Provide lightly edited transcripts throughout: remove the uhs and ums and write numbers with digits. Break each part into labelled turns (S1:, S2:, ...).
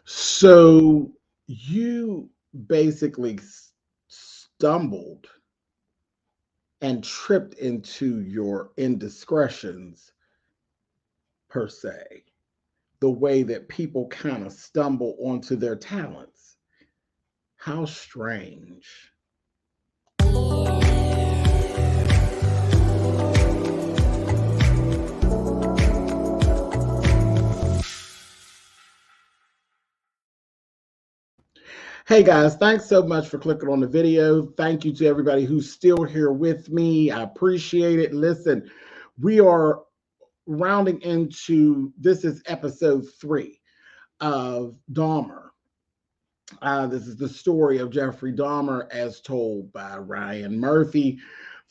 S1: So you basically stumbled and tripped into your indiscretions, per se, the way that people kind of stumble onto their talents. How strange. Hey guys, thanks so much for clicking on the video. Thank you to everybody who's still here with me. I appreciate it. Listen, we are rounding into this is episode 3 of Dahmer. This is the story of Jeffrey Dahmer as told by Ryan Murphy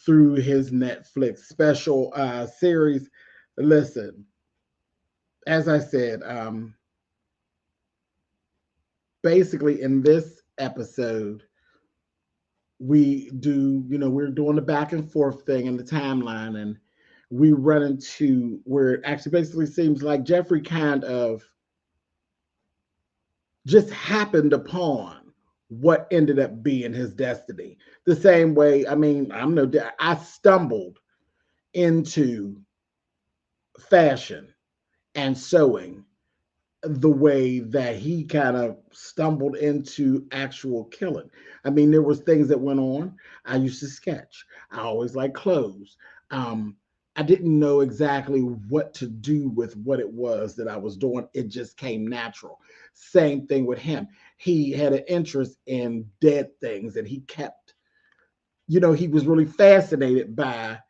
S1: through his Netflix special series. Listen, as I said, basically in this episode, we're doing the back and forth thing in the timeline, and we run into where it actually basically seems like Jeffrey kind of just happened upon what ended up being his destiny. The same way, I mean, I stumbled into fashion and sewing the way that he kind of stumbled into actual killing. I mean, there was things that went on. I used to sketch. I always liked clothes. Um, I didn't know exactly what to do with what it was that I was doing. It just came natural. Same thing with him. He had an interest in dead things, and he kept, he was really fascinated by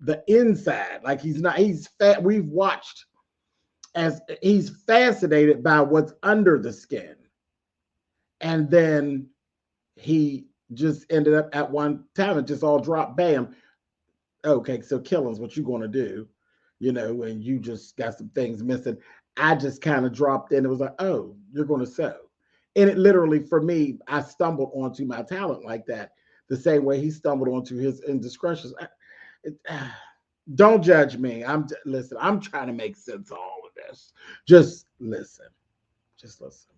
S1: the inside. Like he's fat. We've watched as he's fascinated by what's under the skin. And then he just ended up at one time, it just all dropped, bam. Okay, so killing's what you're going to do, and you just got some things missing. I just kind of dropped in. It was like, oh, you're going to sew. And it literally, for me, I stumbled onto my talent like that, the same way he stumbled onto his indiscretions. Don't judge me. Listen, I'm trying to make sense of all of this. Just listen. Just listen.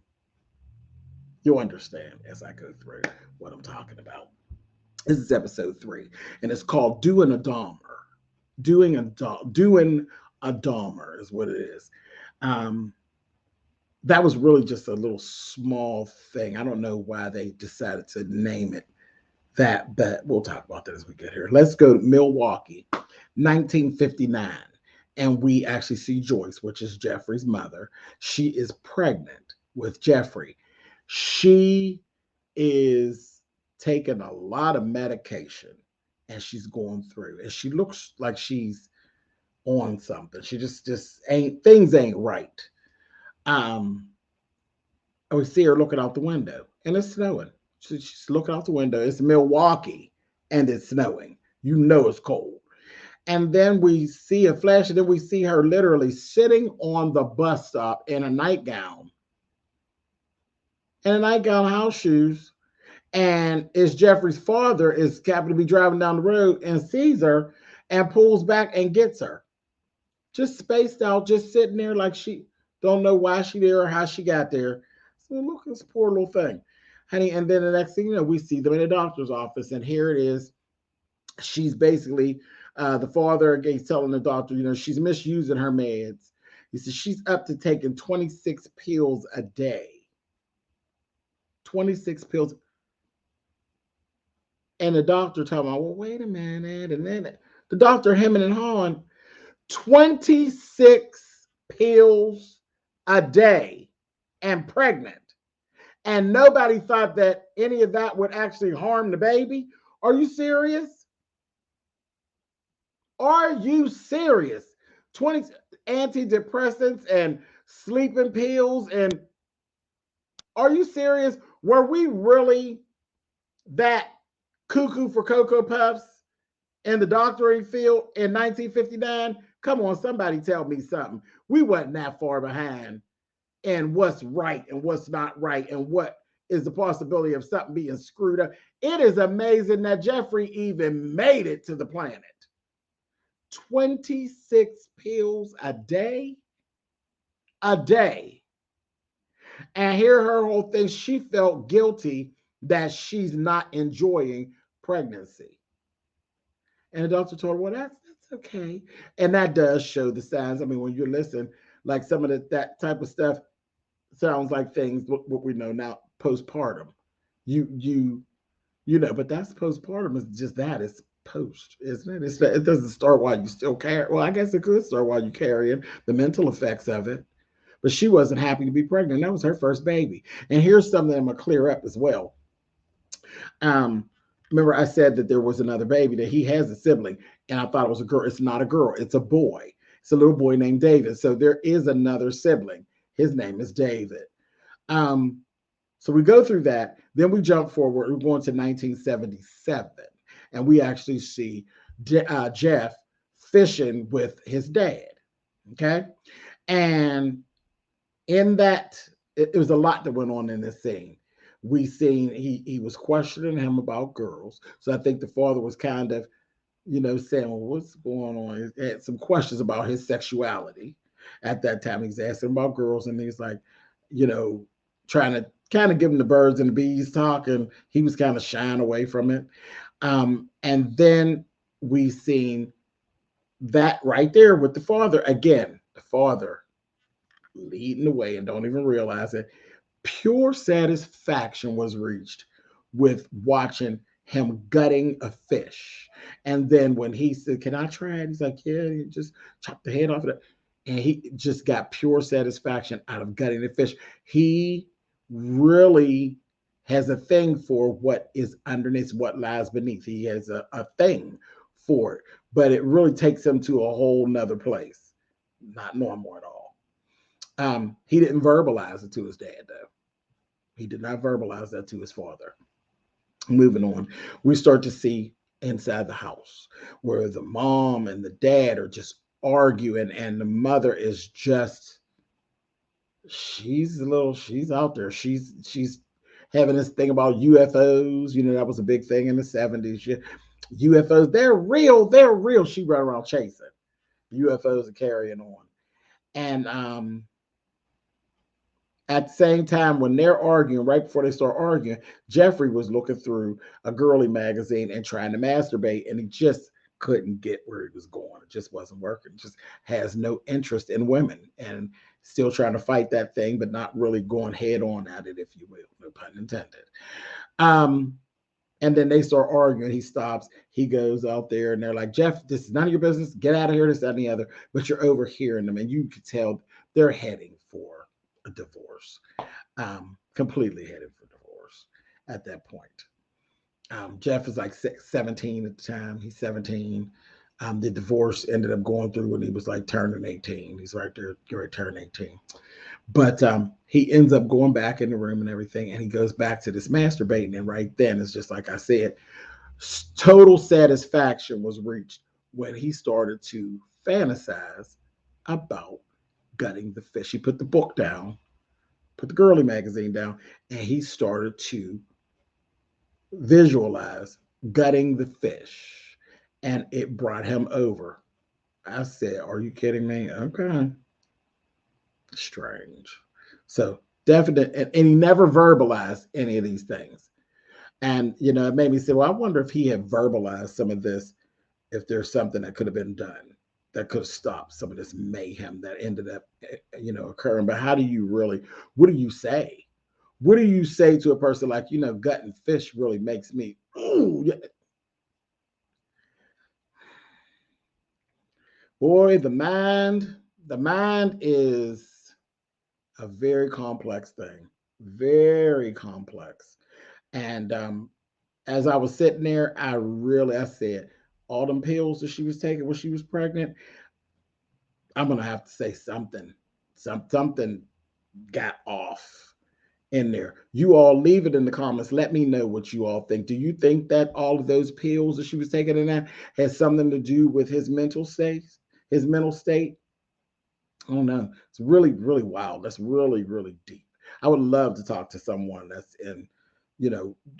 S1: You'll understand as I go through what I'm talking about. This is episode 3, and it's called Doing a Dahmer. Doing a Dahmer is what it is. Um, that was really just a little small thing. I don't know why they decided to name it that, but we'll talk about that as we get here. Let's go to Milwaukee, 1959. And we actually see Joyce, which is Jeffrey's mother. She is pregnant with Jeffrey. She is taking a lot of medication, and she's going through, and she looks like she's on something. She just ain't right. Um, we see her looking out the window, and it's snowing. She's looking out the window. It's Milwaukee, and it's snowing. You know it's cold. And then we see a flash, and then we see her literally sitting on the bus stop in a nightgown, house shoes. And it's Jeffrey's father is happened to be driving down the road and sees her and pulls back and gets her. Just spaced out, just sitting there like she don't know why she there or how she got there. So look at this poor little thing, honey. And then the next thing you know, we see them in the doctor's office, and here it is. She's basically the father again telling the doctor, she's misusing her meds. He says she's up to taking 26 pills a day. 26 pills. And the doctor talking about, well, wait a minute. And then the doctor hemming and hawing, 26 pills a day and pregnant. And nobody thought that any of that would actually harm the baby. Are you serious? Are you serious? 20 antidepressants and sleeping pills. And are you serious? Were we really that cuckoo for Cocoa Puffs in the doctoring field in 1959? Come on, somebody tell me something. We wasn't that far behind in what's right and what's not right and what is the possibility of something being screwed up. It is amazing that Jeffrey even made it to the planet. 26 pills a day. And here her whole thing, she felt guilty that she's not enjoying pregnancy. And the doctor told her, well, that's okay. And that does show the signs. I mean, when you listen, like some of that type of stuff sounds like things what we know now, postpartum. You you know, but that's postpartum is just that. It's post, isn't it? It doesn't start while you still carry. Well, I guess it could start while you carrying the mental effects of it. But she wasn't happy to be pregnant. That was her first baby. And here's something I'm gonna clear up as well. Um, Remember I said that there was another baby that he has a sibling, and I thought it was a girl. It's not a girl. It's a boy. It's a little boy named David. So there is another sibling. His name is David. Um, so we go through that. Then we jump forward. We're going to 1977, and we actually see Jeff fishing with his dad. Okay, and in that, it was a lot that went on in this scene. We seen he was questioning him about girls. So I think the father was kind of, saying, well, what's going on? He had some questions about his sexuality at that time. He's asking about girls, and he's like, you know, trying to kind of give him the birds and the bees talk, and he was kind of shying away from it. And then we seen that right there with the father again. The father leading the way and don't even realize it. Pure satisfaction was reached with watching him gutting a fish. And then when he said, can I try it? He's like, yeah, you just chop the head off of it. And he just got pure satisfaction out of gutting the fish. He really has a thing for what is underneath, what lies beneath. He has a thing for it, but it really takes him to a whole nother place. Not normal at all. He didn't verbalize it to his dad, though. He did not verbalize that to his father. Moving on, we start to see inside the house where the mom and the dad are just arguing, and the mother is just, she's out there. She's having this thing about UFOs. That was a big thing in the 70s. UFOs, they're real, they're real. She ran around chasing UFOs and carrying on. And at the same time, when they're arguing, right before they start arguing, Jeffrey was looking through a girly magazine and trying to masturbate, and he just couldn't get where he was going. It just wasn't working. Just has no interest in women, and still trying to fight that thing, but not really going head on at it, if you will. No pun intended. And then they start arguing. He stops. He goes out there, and they're like, Jeff, this is none of your business. Get out of here, this, that, and the other. But you're overhearing them, and you can tell they're heading for a divorce, completely headed for divorce at that point. Jeff is like 17 at the time. He's 17. The divorce ended up going through when he was like turning 18. He's right there, going to turn 18. But he ends up going back in the room and everything, and he goes back to this masturbating. And right then, it's just like I said, total satisfaction was reached when he started to fantasize about gutting the fish. He put the book down, put the girly magazine down, and he started to visualize gutting the fish, and it brought him over. I said, are you kidding me? Okay. Strange. So definite, and he never verbalized any of these things. And it made me say, well, I wonder if he had verbalized some of this, if there's something that could have been done that could have stopped some of this mayhem that ended up, occurring. But how do you really, what do you say? What do you say to a person like, gutting fish really makes me, ooh, yeah. Boy, the mind is a very complex thing, very complex. And as I was sitting there, I said, all them pills that she was taking when she was pregnant, I'm gonna have to say something. Something got off in there. You all leave it in the comments. Let me know what you all think. Do you think that all of those pills that she was taking in that has something to do with his mental state? His mental state? I don't know. It's really, really wild. That's really, really deep. I would love to talk to someone that's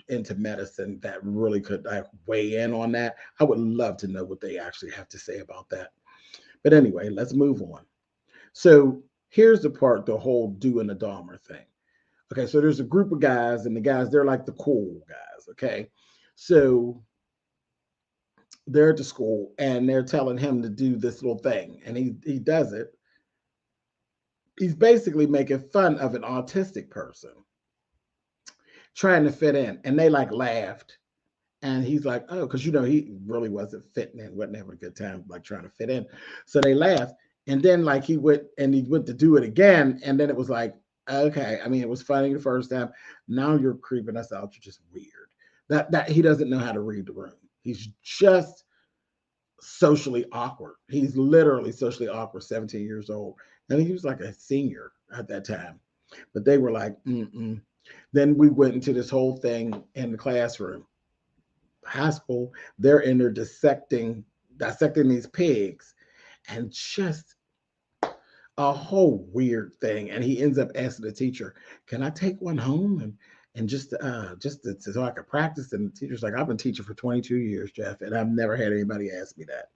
S1: into medicine that really could weigh in on that. I would love to know what they actually have to say about that. But anyway, let's move on. So here's the part, the whole doing the Dahmer thing. Okay, so there's a group of guys, and the guys, they're like the cool guys. Okay, so they're at the school and they're telling him to do this little thing, and he does it. He's basically making fun of an autistic person trying to fit in, and they like laughed. And he's like, oh, because he really wasn't fitting in, wasn't having a good time, like trying to fit in. So they laughed. And then like he went to do it again. And then it was like, okay, I mean, it was funny the first time. Now you're creeping us out. You're just weird. That he doesn't know how to read the room. He's just socially awkward. He's literally socially awkward, 17 years old. And he was like a senior at that time. But they were like, mm-mm. Then we went into this whole thing in the classroom. High school, they're in there dissecting these pigs, and just a whole weird thing. And he ends up asking the teacher, can I take one home and so I could practice? And the teacher's like, I've been teaching for 22 years, Jeff, and I've never had anybody ask me that.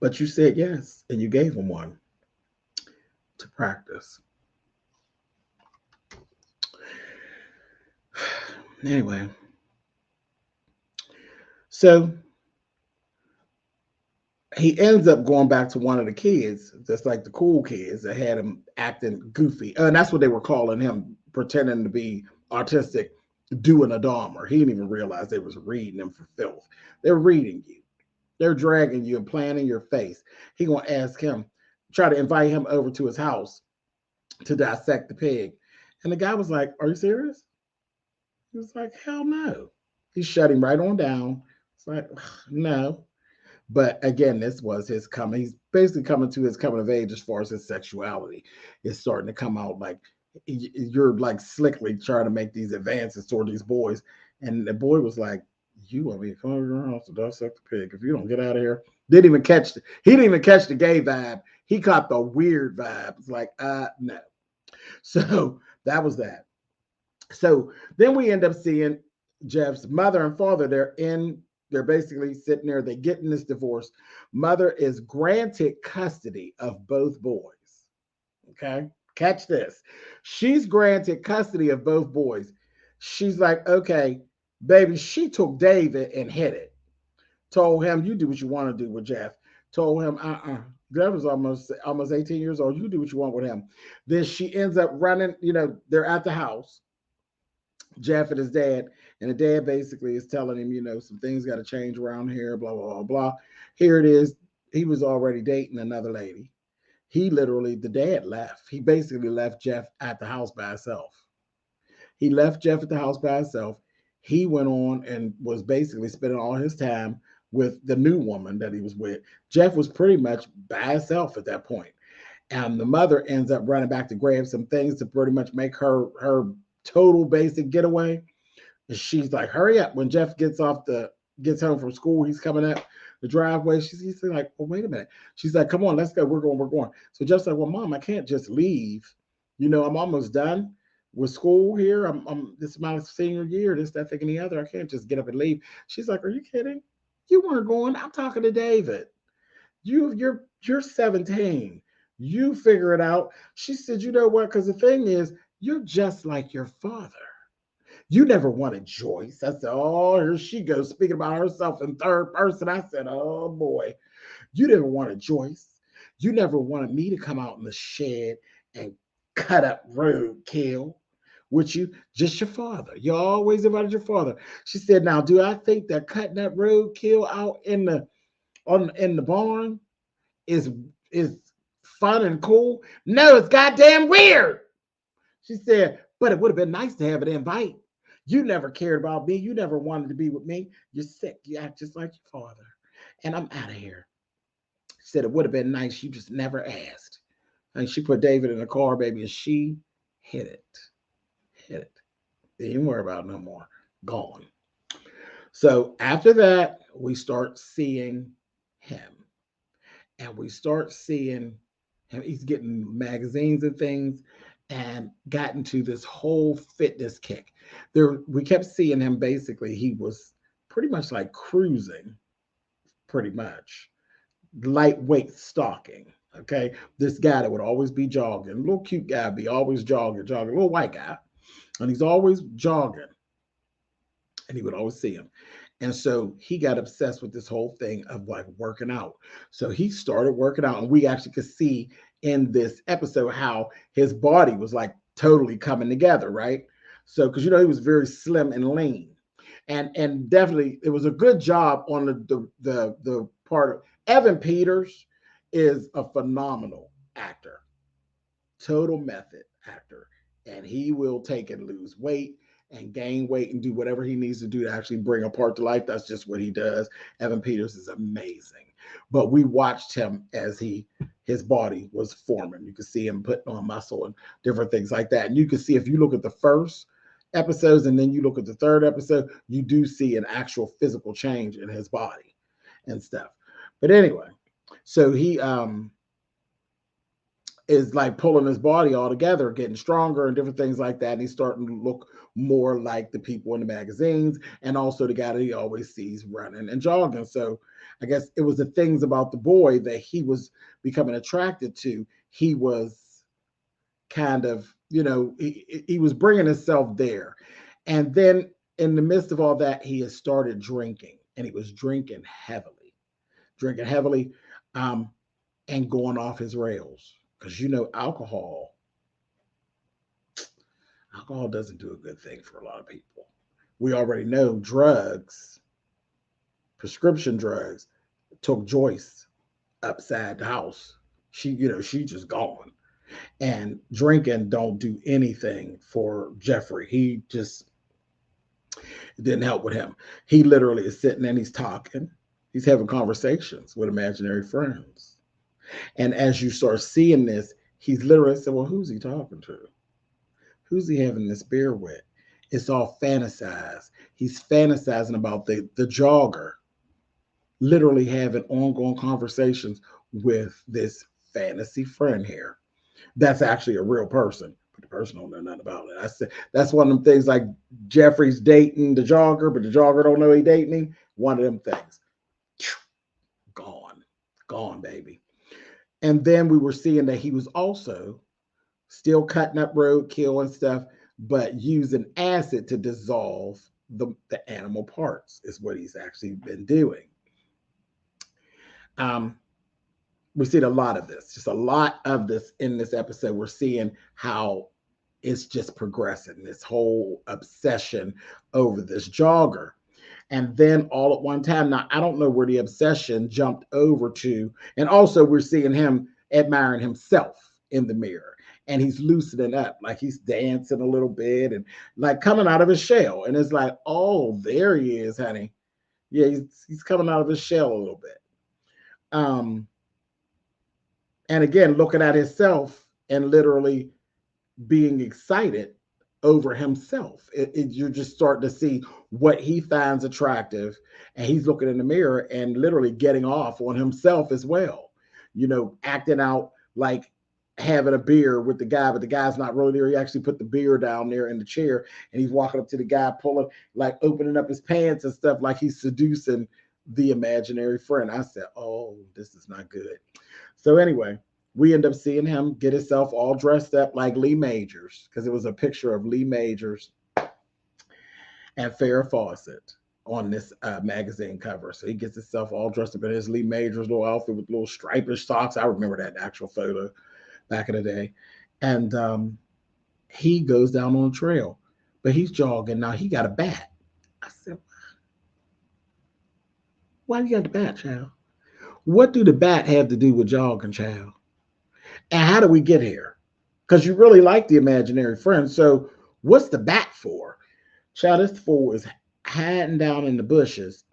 S1: But you said yes, and you gave him one to practice. Anyway, so he ends up going back to one of the kids, just like the cool kids that had him acting goofy. And that's what they were calling him, pretending to be autistic, doing a Dahmer. He didn't even realize they was reading him for filth. They're reading you. They're dragging you and playing in your face. He gonna ask him, try to invite him over to his house to dissect the pig. And the guy was like, are you serious? He was like, hell no. He shut him right on down. It's like, no. But again, this was his coming. He's basically coming to his coming of age as far as his sexuality is starting to come out. Like you're like slickly trying to make these advances toward these boys. And the boy was like, you want me to come over your house to dissect the pig? If you don't get out of here. He didn't even catch the gay vibe. He caught the weird vibe. It's like, no. So that was that. So then we end up seeing Jeff's mother and father. They're basically sitting there. They get in this divorce. Mother is granted custody of both boys. Okay. Catch this. She's granted custody of both boys. She's like, okay, baby, she took David and hit it. Told him, you do what you want to do with Jeff. Told him, Jeff was almost 18 years old. You do what you want with him. Then she ends up running, they're at the house, Jeff and his dad, and the dad basically is telling him, some things got to change around here, blah, blah, blah, blah. Here it is. He was already dating another lady. The dad left. He basically left Jeff at the house by himself. He left Jeff at the house by himself. He went on and was basically spending all his time with the new woman that he was with. Jeff was pretty much by himself at that point. And the mother ends up running back to grab some things to pretty much make her total basic getaway. And she's like, hurry up. When Jeff gets home from school, he's coming up the driveway. He's like, well, wait a minute. She's like, come on, let's go. We're going. So Jeff's like, well, Mom, I can't just leave. I'm almost done with school here. This is my senior year, this, that, thing, and the other. I can't just get up and leave. She's like, are you kidding? You weren't going. I'm talking to David. You're 17. You figure it out. She said, you know what? Because the thing is, you're just like your father. You never wanted Joyce. I said, oh, here she goes speaking about herself in third person. I said, oh boy, you never wanted Joyce. You never wanted me to come out in the shed and cut up roadkill with you, just your father. You always invited your father. She said, now, do I think that cutting up roadkill out in the barn is fun and cool? No, it's goddamn weird. She said, but it would have been nice to have an invite. You never cared about me. You never wanted to be with me. You're sick. You act just like your father. And I'm out of here. She said, it would have been nice. You just never asked. And she put David in the car, baby, and she hit it. Didn't worry about it no more. Gone. So after that, we start seeing him. And we start seeing him. He's getting magazines and things, and got into this whole fitness kick. We kept seeing him. Basically, he was pretty much like cruising, pretty much lightweight stalking. Okay, this guy that would always be jogging, little cute guy, be always jogging, little white guy, and he's always jogging, and he would always see him. And so he got obsessed with this whole thing of like working out. So he started working out, and we actually could see in this episode how his body was like totally coming together, right? So because he was very slim and lean, and definitely it was a good job on the part of Evan Peters is a phenomenal actor, total method actor, and he will take and lose weight and gain weight and do whatever he needs to do to actually bring a part to life. That's just what he does. Evan Peters is amazing. But we watched him as his body was forming. You could see him putting on muscle and different things like that. And you can see if you look at the first episodes and then you look at the third episode, you do see an actual physical change in his body and stuff. But anyway, so he is like pulling his body all together, getting stronger and different things like that. And he's starting to look more like the people in the magazines and also the guy that he always sees running and jogging. So I guess it was the things about the boy that he was becoming attracted to. He was kind of, he was bringing himself there. And then in the midst of all that, he has started drinking, and he was drinking heavily, and going off his rails. Because alcohol doesn't do a good thing for a lot of people. We already know drugs, prescription drugs, took Joyce upside the house. She just gone. And drinking don't do anything for Jeffrey. He just didn't help with him. He literally is sitting and he's talking. He's having conversations with imaginary friends. And as you start seeing this, he's literally said, well, who's he talking to? Who's he having this beer with? It's all fantasized. He's fantasizing about the jogger, literally having ongoing conversations with this fantasy friend here. That's actually a real person, but the person don't know nothing about it. I said that's one of them things like Jeffrey's dating the jogger, but the jogger don't know he dating him. One of them things. Gone, baby. And then we were seeing that he was also still cutting up roadkill and stuff, but using acid to dissolve the animal parts is what he's actually been doing. We've seen a lot of this, just a lot of this in this episode. We're seeing how it's just progressing, this whole obsession over this jogger. And then all at one time, now I don't know where the obsession jumped over to. And also we're seeing him admiring himself in the mirror. And he's loosening up, like he's dancing a little bit and like coming out of his shell. And it's like, oh, there he is, honey. Yeah, he's coming out of his shell a little bit. And again, looking at himself and literally being excited over himself. You're just starting to see what he finds attractive, and he's looking in the mirror and literally getting off on himself as well. Acting out like having a beer with the guy, but the guy's not really there. He actually put the beer down there in the chair, and he's walking up to the guy, pulling, like opening up his pants and stuff, like he's seducing the imaginary friend. I said, oh, this is not good. So anyway, we end up seeing him get himself all dressed up like Lee Majors, because it was a picture of Lee Majors and Farrah Fawcett on this magazine cover. So he gets himself all dressed up in his Lee Majors little outfit with little stripish socks. I remember that actual photo back in the day. And he goes down on the trail, but he's jogging. Now he got a bat. I said, why do you got the bat, child? What do the bat have to do with jogging, child? And how do we get here? Because you really like the imaginary friend. So what's the bat for? Child, this fool is hiding down in the bushes.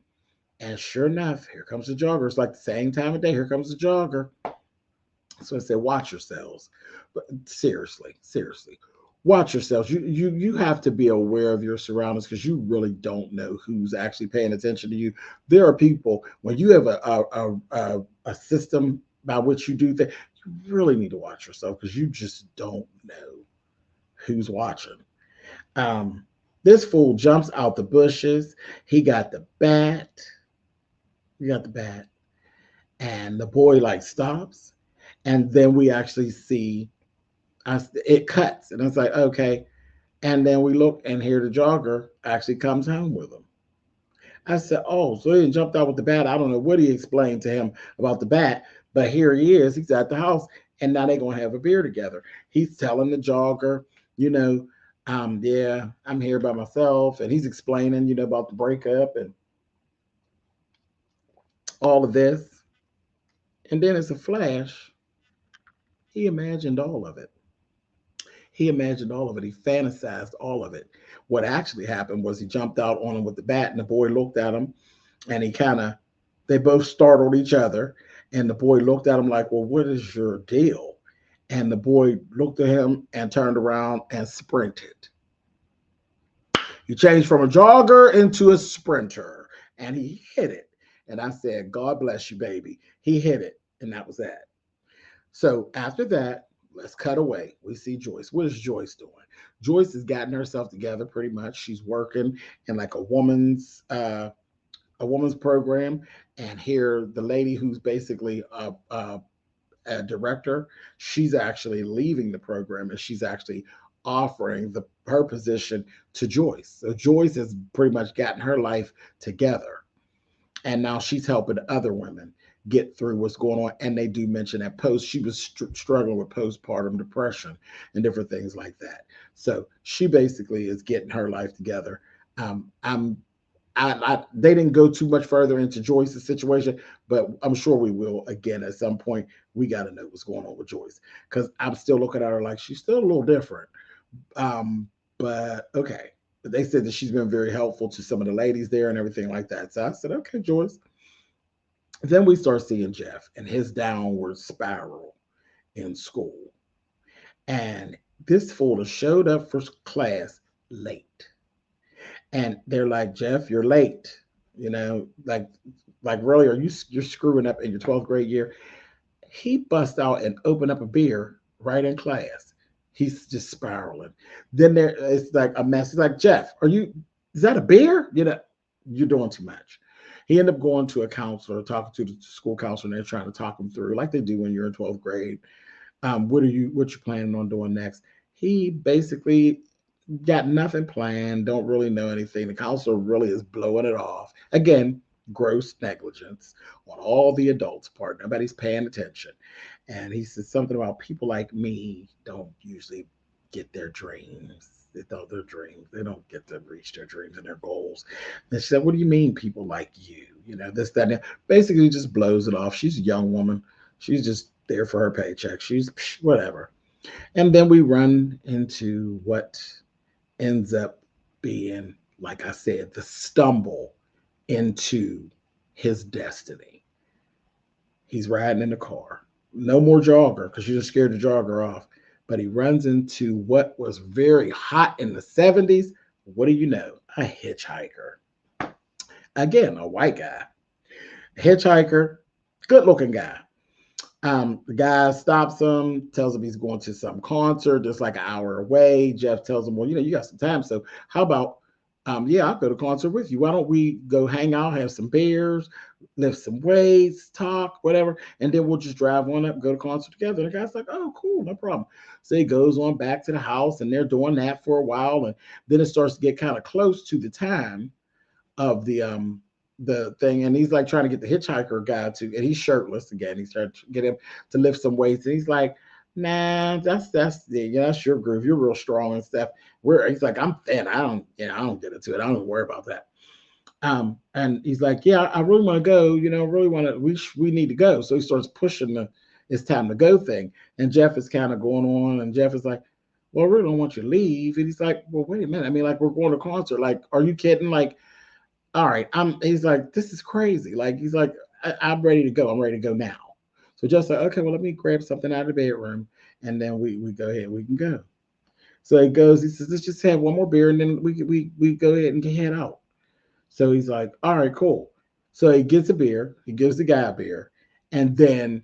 S1: And sure enough, here comes the jogger. It's like the same time of day. Here comes the jogger. So I said, watch yourselves. But seriously, watch yourselves. You have to be aware of your surroundings, because you really don't know who's actually paying attention to you. There are people, when you have a system by which you do things, you really need to watch yourself, because you just don't know who's watching. This fool jumps out the bushes. He got the bat. And the boy like stops, and then we actually see us. It cuts, and it's like okay. And then we look and here the jogger actually comes home with him. I said, "Oh, so he jumped out with the bat." I don't know what he explained to him about the bat, but here he is. He's at the house, and now they're gonna have a beer together. He's telling the jogger, you know, yeah, I'm here by myself, and he's explaining, about the breakup and all of this. And then it's a flash. He imagined all of it. He imagined all of it. He fantasized all of it. What actually happened was he jumped out on him with the bat, and the boy looked at him, and they both startled each other. And the boy looked at him like, "Well, what is your deal?" And the boy looked at him and turned around and sprinted. He changed from a jogger into a sprinter, and he hit it. And I said, "God bless you, baby." He hit it, and that was that. So after that, let's cut away. We see Joyce. What is Joyce doing? Joyce has gotten herself together pretty much. She's working in like a woman's program, and here the lady who's basically a director, she's actually leaving the program, and she's actually offering her position to Joyce. So Joyce has pretty much gotten her life together, and now she's helping other women get through what's going on. And they do mention that she was struggling with postpartum depression and different things like that. So she basically is getting her life together. I'm they didn't go too much further into Joyce's situation, but I'm sure we will again at some point. We got to know what's going on with Joyce, because I'm still looking at her like she's still a little different. Um, but okay. But they said that she's been very helpful to some of the ladies there and everything like that. So I said, okay, Joyce. Then we start seeing Jeff and his downward spiral in school. And this fool showed up for class late. And they're like, "Jeff, you're late." Like really, you're screwing up in your 12th grade year? He bust out and opened up a beer right in class. He's just spiraling. Then it's like a mess. He's like, "Jeff, is that a beer? You're doing too much." He ended up going to a counselor, talking to the school counselor, and they're trying to talk him through, like they do when you're in 12th grade. What you planning on doing next? He basically got nothing planned, don't really know anything. The counselor really is blowing it off. Again, gross negligence on all the adults' part. Nobody's paying attention. And he said something about people like me don't usually get their dreams. They thought their dreams. They don't get to reach their dreams and their goals. And she said, "What do you mean people like you? This, that, and that." Basically just blows it off. She's a young woman. She's just there for her paycheck. She's whatever. And then we run into what ends up being, like I said, the stumble into his destiny. He's riding in the car. No more jogger, because you're just scared to jogger off. But he runs into what was very hot in the 70s. What do you know? A hitchhiker. Again, a white guy. Hitchhiker, good looking guy. The guy stops him, tells him he's going to some concert just like an hour away. Jeff tells him, "Well, you got some time, so how about, yeah, I'll go to concert with you. Why don't we go hang out, have some beers, lift some weights, talk, whatever, and then we'll just drive on up, go to concert together." And the guy's like, "Oh, cool, no problem." So he goes on back to the house, and they're doing that for a while, and then it starts to get kind of close to the time of the thing, and he's like trying to get the hitchhiker guy to, and he's shirtless again. He's trying to get him to lift some weights, and he's like, "Nah, that's your groove. You're real strong and stuff." He's like, "I'm thin. I don't get into it. I don't worry about that." And he's like, "Yeah, I really want to go. Really want to. We need to go." So he starts pushing the "it's time to go" thing, and Jeff is kind of going on, and Jeff is like, "Well, I really don't want you to leave." And he's like, "Well, wait a minute. I mean, like, we're going to concert. Like, are you kidding? Like, all right." He's like, "This is crazy." Like, he's like, I'm ready to go. I'm ready to go now." So just like, "Okay, well, let me grab something out of the bedroom, and then we go ahead. We can go." So he goes. He says, "Let's just have one more beer, and then we go ahead and head out." So he's like, "All right, cool." So he gets a beer. He gives the guy a beer, and then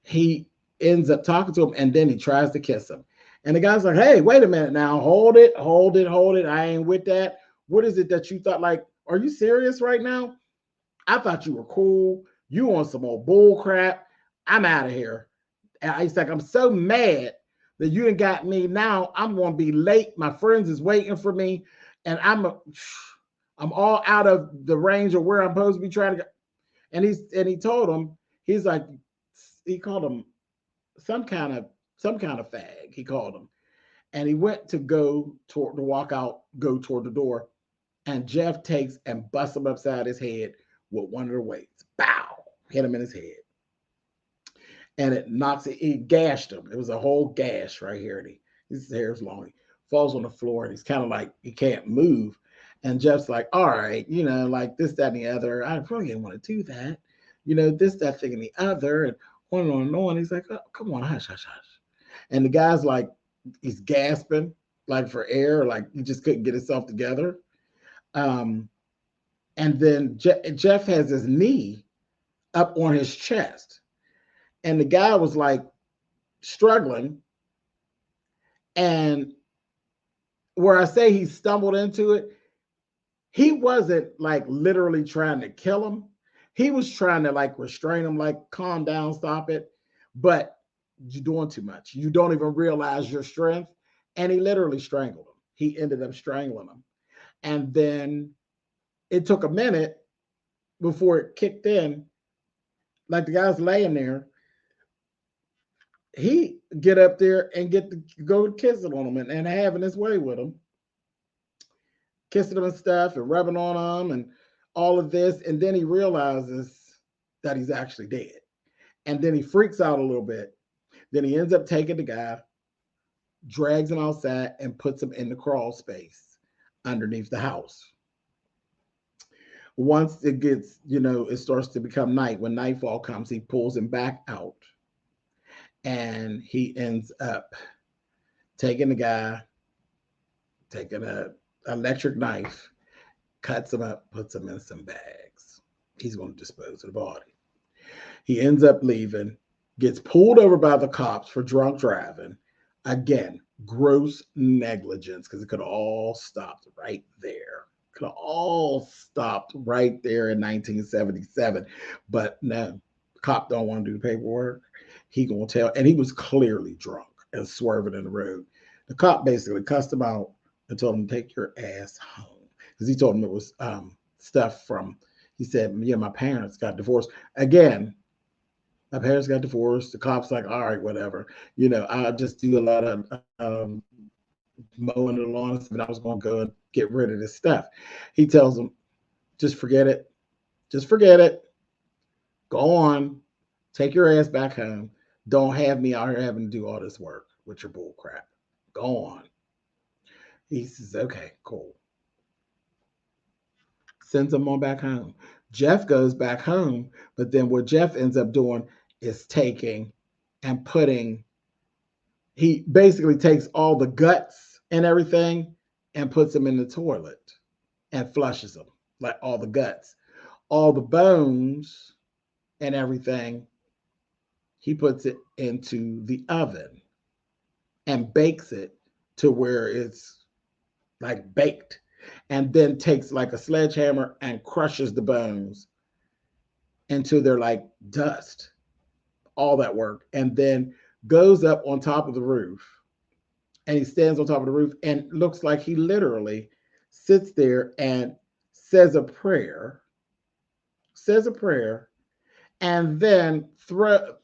S1: he ends up talking to him, and then he tries to kiss him. And the guy's like, "Hey, wait a minute now. Hold it, hold it, hold it. I ain't with that. What is it that you thought? Like, are you serious right now? I thought you were cool. You want some more bull crap? I'm out of here. And he's like, I'm so mad that you done got me. Now I'm going to be late. My friends is waiting for me, and I'm all out of the range of where I'm supposed to be trying to go. And he told him, he's like, he called him some kind of fag. He called him, and he went to walk out, go toward the door, and Jeff takes and busts him upside his head with one of the weights. Bow, hit him in his head, and it knocks it. He gashed him. It was a whole gash right here, and his hair's long. He falls on the floor, and he's kind of like he can't move. And Jeff's like, all right, like this, that, and the other. I probably didn't want to do that. This, that, thing, and the other, and on and on and on. He's like, oh, come on, hush, hush, hush. And the guy's like, he's gasping like for air, like he just couldn't get himself together. And then Jeff has his knee up on his chest, and the guy was like struggling. And where I say he stumbled into it, he wasn't like literally trying to kill him. He was trying to like restrain him, like calm down, stop it. But you're doing too much. You don't even realize your strength. And he literally strangled him. He ended up strangling him. And then it took a minute before it kicked in. Like the guy's laying there. He get up there and get to go kissing on him and having his way with him. Kissing him and stuff and rubbing on him and all of this. And then he realizes that he's actually dead. And then he freaks out a little bit. Then he ends up taking the guy, drags him outside, and puts him in the crawl space underneath the house. Once it gets, it starts to become night. When nightfall comes, he pulls him back out. And he ends up taking the guy, taking a electric knife, cuts him up, puts him in some bags. He's going to dispose of the body. He ends up leaving, gets pulled over by the cops for drunk driving. Again, gross negligence, because it could have all stopped right there. Could have all stopped right there in 1977. But no, the cop don't want to do the paperwork. He gonna tell, and he was clearly drunk and swerving in the road. The cop basically cussed him out and told him, take your ass home. Because he told him it was stuff from, he said, yeah, my parents got divorced. Again, my parents got divorced. The cop's like, all right, whatever. I'll just do a lot of mowing the lawn, and I was going to go and get rid of this stuff. He tells him, just forget it. Just forget it. Go on. Take your ass back home. Don't have me out here having to do all this work with your bull crap. Go on. He says, okay, cool. Sends him on back home. Jeff goes back home, but then what Jeff ends up doing is taking and putting, he basically takes all the guts and everything and puts them in the toilet and flushes them, like all the guts. All the bones and everything, he puts it into the oven and bakes it to where it's like baked, and then takes like a sledgehammer and crushes the bones until they're like dust, all that work, and then goes up on top of the roof, and he stands on top of the roof and looks like he literally sits there and says a prayer, and then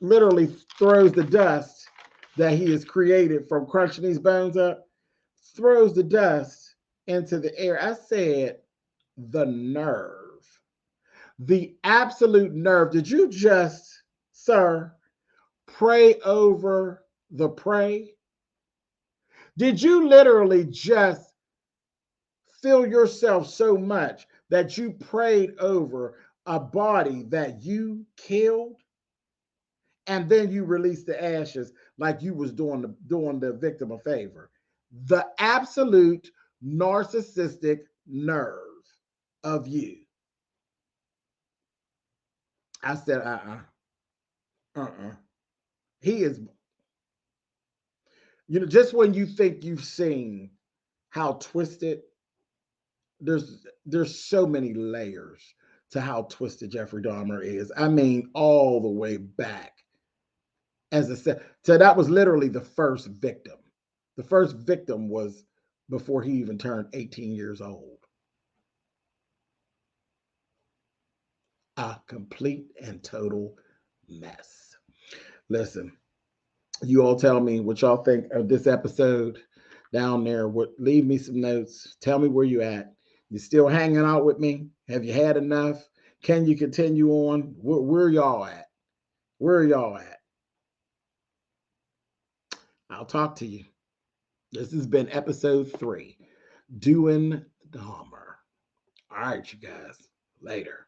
S1: literally throws the dust that he has created from crunching these bones up, throws the dust into the air. I said, the nerve, the absolute nerve. Did you just, sir, pray over the prey? Did you literally just feel yourself so much that you prayed over a body that you killed, and then you released the ashes like you was doing the victim a favor? The absolute narcissistic nerve of you. I said, he is, just when you think you've seen how twisted, there's so many layers to how twisted Jeffrey Dahmer is. I mean, all the way back. As I said, so that was literally the first victim. The first victim was before he even turned 18 years old. A complete and total mess. Listen, you all tell me what y'all think of this episode down there. Leave me some notes. Tell me where you at. You still hanging out with me? Have you had enough? Can you continue on? Where y'all at? Where are y'all at? I'll talk to you. This has been episode 3, Doin Dahmer. All right, you guys. Later.